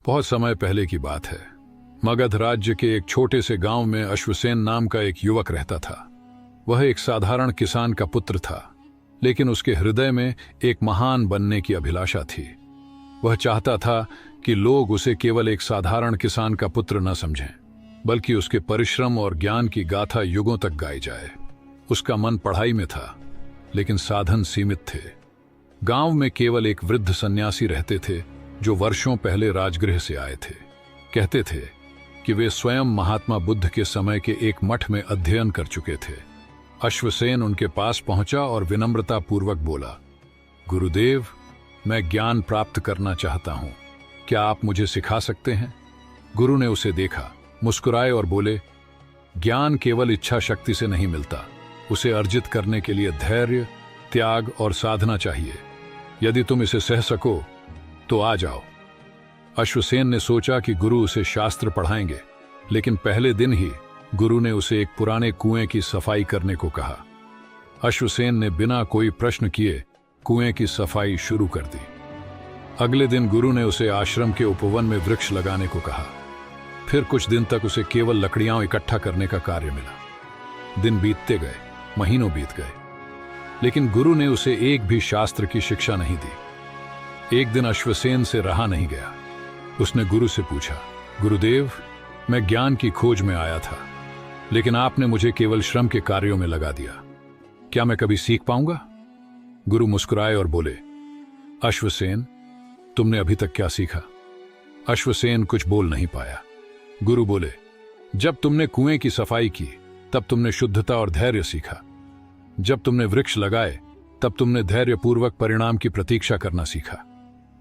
बहुत समय पहले की बात है। मगध राज्य के एक छोटे से गांव में अश्वसेन नाम का एक युवक रहता था। वह एक साधारण किसान का पुत्र था, लेकिन उसके हृदय में एक महान बनने की अभिलाषा थी। वह चाहता था कि लोग उसे केवल एक साधारण किसान का पुत्र न समझें, बल्कि उसके परिश्रम और ज्ञान की गाथा युगों तक गाई जाए। उसका मन पढ़ाई में था, लेकिन साधन सीमित थे। गांव में केवल एक वृद्ध सन्यासी रहते थे जो वर्षों पहले राजगृह से आए थे। कहते थे कि वे स्वयं महात्मा बुद्ध के समय के एक मठ में अध्ययन कर चुके थे। अश्वसेन उनके पास पहुंचा और विनम्रता पूर्वक बोला, गुरुदेव, मैं ज्ञान प्राप्त करना चाहता हूं, क्या आप मुझे सिखा सकते हैं? गुरु ने उसे देखा, मुस्कुराए और बोले, ज्ञान केवल इच्छा शक्ति से नहीं मिलता, उसे अर्जित करने के लिए धैर्य, त्याग और साधना चाहिए। यदि तुम इसे सह सको तो आ जाओ। अश्वसेन ने सोचा कि गुरु उसे शास्त्र पढ़ाएंगे, लेकिन पहले दिन ही गुरु ने उसे एक पुराने कुएं की सफाई करने को कहा। अश्वसेन ने बिना कोई प्रश्न किए कुएं की सफाई शुरू कर दी। अगले दिन गुरु ने उसे आश्रम के उपवन में वृक्ष लगाने को कहा। फिर कुछ दिन तक उसे केवल लकड़ियां इकट्ठा करने का कार्य मिला। दिन बीतते गए, महीनों बीत गए, लेकिन गुरु ने उसे एक भी शास्त्र की शिक्षा नहीं दी। एक दिन अश्वसेन से रहा नहीं गया। उसने गुरु से पूछा, गुरुदेव, मैं ज्ञान की खोज में आया था, लेकिन आपने मुझे केवल श्रम के कार्यों में लगा दिया। क्या मैं कभी सीख पाऊंगा? गुरु मुस्कुराए और बोले, अश्वसेन, तुमने अभी तक क्या सीखा? अश्वसेन कुछ बोल नहीं पाया। गुरु बोले, जब तुमने कुएं की सफाई की तब तुमने शुद्धता और धैर्य सीखा। जब तुमने वृक्ष लगाए तब तुमने धैर्यपूर्वक परिणाम की प्रतीक्षा करना सीखा।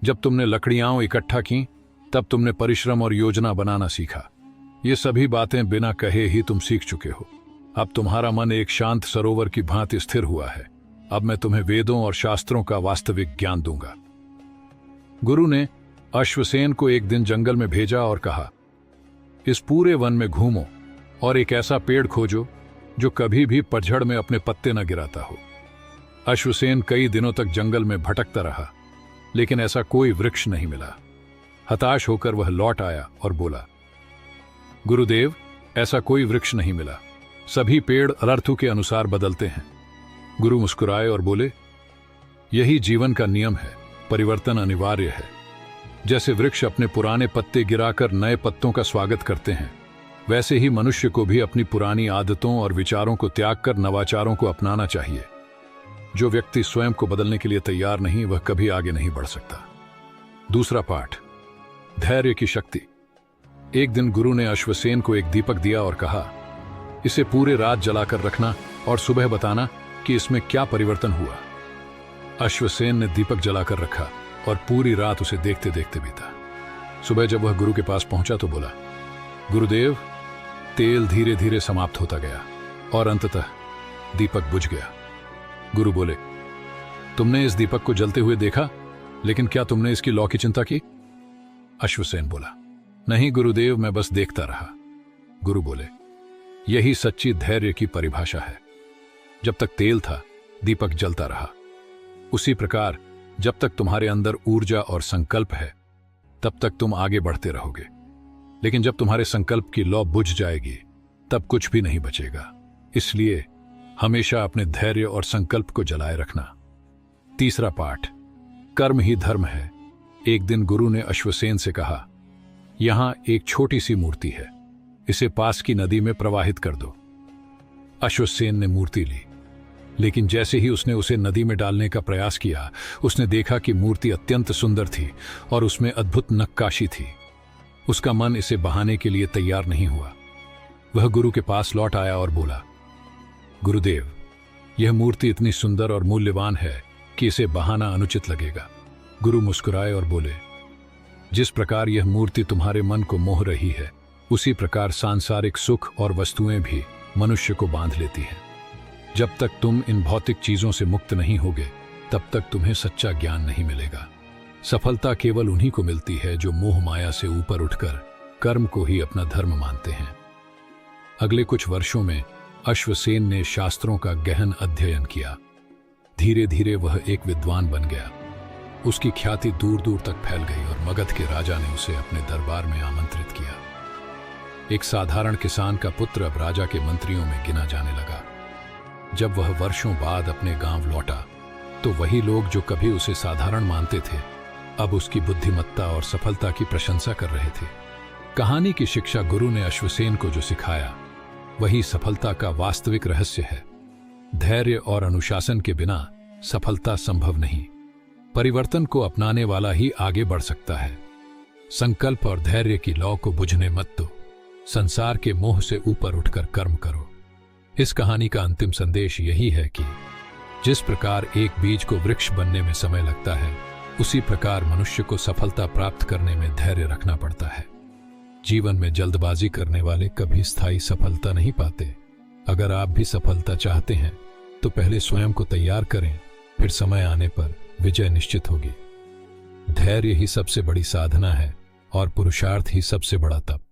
जब तुमने लकड़ियां इकट्ठा की तब तुमने परिश्रम और योजना बनाना सीखा। ये सभी बातें बिना कहे ही तुम सीख चुके हो। अब तुम्हारा मन एक शांत सरोवर की भांति स्थिर हुआ है। अब मैं तुम्हें वेदों और शास्त्रों का वास्तविक ज्ञान दूंगा। गुरु ने अश्वसेन को एक दिन जंगल में भेजा और कहा, इस पूरे वन में घूमो और एक ऐसा पेड़ खोजो जो कभी भी पतझड़ में अपने पत्ते न गिराता हो। अश्वसेन कई दिनों तक जंगल में भटकता रहा, लेकिन ऐसा कोई वृक्ष नहीं मिला। हताश होकर वह लौट आया और बोला, गुरुदेव, ऐसा कोई वृक्ष नहीं मिला। सभी पेड़ ऋतु के अनुसार बदलते हैं। गुरु मुस्कुराए और बोले, यही जीवन का नियम है, परिवर्तन अनिवार्य है। जैसे वृक्ष अपने पुराने पत्ते गिराकर नए पत्तों का स्वागत करते हैं, वैसे ही मनुष्य को भी अपनी पुरानी आदतों और विचारों को त्याग कर नवाचारों को अपनाना चाहिए। जो व्यक्ति स्वयं को बदलने के लिए तैयार नहीं, वह कभी आगे नहीं बढ़ सकता। दूसरा पाठ, धैर्य की शक्ति। एक दिन गुरु ने अश्वसेन को एक दीपक दिया और कहा, इसे पूरे रात जलाकर रखना और सुबह बताना कि इसमें क्या परिवर्तन हुआ। अश्वसेन ने दीपक जलाकर रखा और पूरी रात उसे देखते देखते बीता। सुबह जब वह गुरु के पास पहुंचा तो बोला, गुरुदेव, तेल धीरे धीरे समाप्त होता गया और अंततः दीपक बुझ गया। गुरु बोले, तुमने इस दीपक को जलते हुए देखा, लेकिन क्या तुमने इसकी लौ की चिंता की? अश्वसेन बोला, नहीं गुरुदेव, मैं बस देखता रहा। गुरु बोले, यही सच्ची धैर्य की परिभाषा है। जब तक तेल था, दीपक जलता रहा। उसी प्रकार जब तक तुम्हारे अंदर ऊर्जा और संकल्प है, तब तक तुम आगे बढ़ते रहोगे। लेकिन जब तुम्हारे संकल्प की लौ बुझ जाएगी, तब कुछ भी नहीं बचेगा। इसलिए हमेशा अपने धैर्य और संकल्प को जलाए रखना। तीसरा पाठ, कर्म ही धर्म है। एक दिन गुरु ने अश्वसेन से कहा, यहां एक छोटी सी मूर्ति है, इसे पास की नदी में प्रवाहित कर दो। अश्वसेन ने मूर्ति ली, लेकिन जैसे ही उसने उसे नदी में डालने का प्रयास किया, उसने देखा कि मूर्ति अत्यंत सुंदर थी और उसमें अद्भुत नक्काशी थी। उसका मन इसे बहाने के लिए तैयार नहीं हुआ। वह गुरु के पास लौट आया और बोला, गुरुदेव, यह मूर्ति इतनी सुंदर और मूल्यवान है कि इसे बहाना अनुचित लगेगा। गुरु मुस्कुराए और बोले, जिस प्रकार यह मूर्ति तुम्हारे मन को मोह रही है, उसी प्रकार सांसारिक सुख और वस्तुएं भी मनुष्य को बांध लेती हैं। जब तक तुम इन भौतिक चीजों से मुक्त नहीं होगे, तब तक तुम्हें सच्चा ज्ञान नहीं मिलेगा। सफलता केवल उन्हीं को मिलती है जो मोह माया से ऊपर उठकर कर्म को ही अपना धर्म मानते हैं। अगले कुछ वर्षों में अश्वसेन ने शास्त्रों का गहन अध्ययन किया। धीरे धीरे वह एक विद्वान बन गया। उसकी ख्याति दूर दूर तक फैल गई और मगध के राजा ने उसे अपने दरबार में आमंत्रित किया। एक साधारण किसान का पुत्र अब राजा के मंत्रियों में गिना जाने लगा। जब वह वर्षों बाद अपने गांव लौटा तो वही लोग जो कभी उसे साधारण मानते थे अब उसकी बुद्धिमत्ता और सफलता की प्रशंसा कर रहे थे। कहानी की शिक्षा गुरु ने अश्वसेन को जो सिखाया वही सफलता का वास्तविक रहस्य है। धैर्य और अनुशासन के बिना सफलता संभव नहीं। परिवर्तन को अपनाने वाला ही आगे बढ़ सकता है। संकल्प और धैर्य की लौ को बुझने मत दो। संसार के मोह से ऊपर उठकर कर्म करो। इस कहानी का अंतिम संदेश यही है कि जिस प्रकार एक बीज को वृक्ष बनने में समय लगता है उसी प्रकार मनुष्य को सफलता प्राप्त करने में धैर्य रखना पड़ता है। जीवन में जल्दबाजी करने वाले कभी स्थायी सफलता नहीं पाते। अगर आप भी सफलता चाहते हैं तो पहले स्वयं को तैयार करें, फिर समय आने पर विजय निश्चित होगी। धैर्य ही सबसे बड़ी साधना है और पुरुषार्थ ही सबसे बड़ा तप।